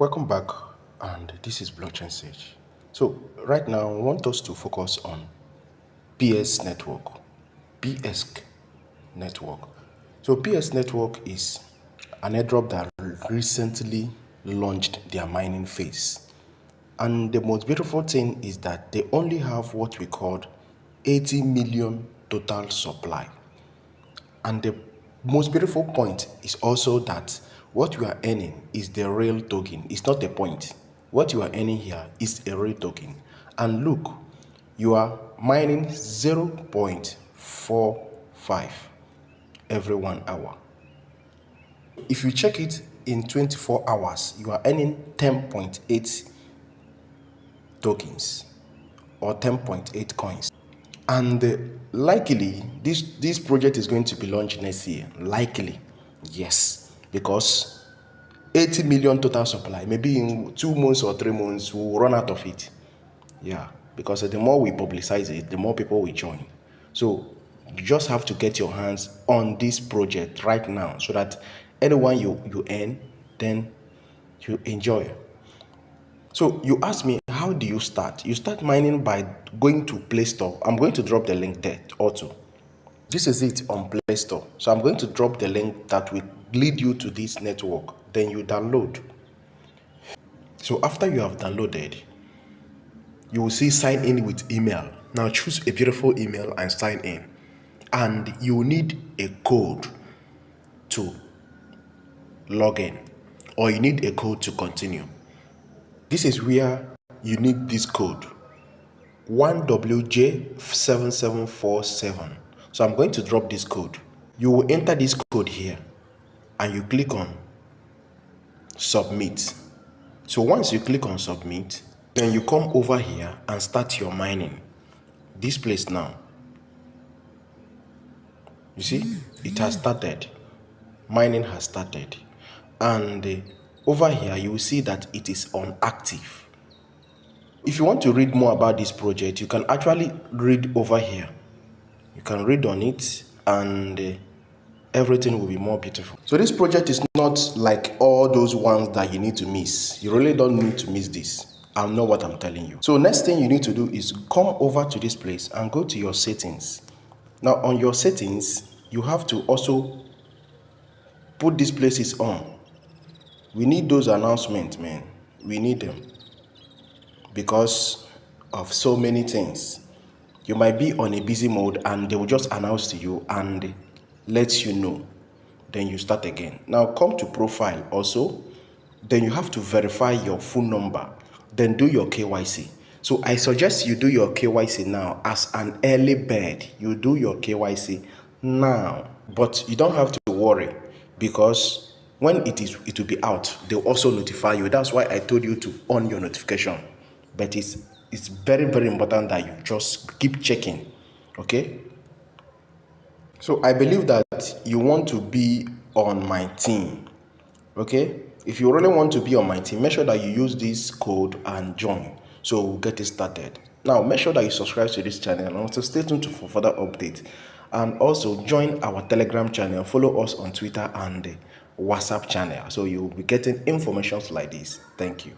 Welcome back, and this is Blockchain Sage. So right now I want us to focus on PX Network. PX Network. So PX Network is an airdrop that recently launched their mining phase. And the most beautiful thing is that they only have what we call 80 million total supply. And the most beautiful point is also that what you are earning is the real token. It's not a point. What you are earning here is a real token. And look, you are mining 0.45 every 1 hour. If you check it in 24 hours, you are earning 10.8 tokens or 10.8 coins. And likely, this project is going to be launched next year. Likely, yes, because 80 million total supply. Maybe in 2 months or 3 months, we'll run out of it. Yeah, because the more we publicize it, the more people will join. So you just have to get your hands on this project right now, so that anyone you earn, then you enjoy. So you ask me, how do you start? You start mining by going to Play Store. I'm going to drop the link there also. This is it on Play Store. So I'm going to drop the link that will lead you to this network. Then you download. So after you have downloaded, you will see sign in with email. Now choose a beautiful email and sign in. And you will need a code to log in, or you need a code to continue. This is where you need this code, 1WJ7747. So I'm going to drop this code. You will enter this code here and you click on submit. So once you click on submit, then you come over here and start your mining. This place now, you see, it has started. Mining has started. And over here, you will see that it is on active. If you want to read more about this project, you can actually read over here. You can read on it, and everything will be more beautiful. So this project is not like all those ones that you need to miss. You really don't need to miss this. I know what I'm telling you. So next thing you need to do is come over to this place and go to your settings. Now on your settings, you have to also put these places on. We need those announcements, man. We need them because of so many things. You might be on a busy mode and they will just announce to you and let you know. Then you start again. Now come to profile also. Then you have to verify your phone number. Then do your KYC. So I suggest you do your KYC now as an early bird. You do your KYC now. But you don't have to worry, because when it will be out, they'll also notify you. That's why I told you to on your notification. But it's very, very important that you just keep checking. Okay? So I believe that you want to be on my team. Okay? If you really want to be on my team, make sure that you use this code and join. So we'll get it started. Now, make sure that you subscribe to this channel and also stay tuned for further updates. And also join our Telegram channel. Follow us on Twitter and the WhatsApp channel. So you'll be getting information like this. Thank you.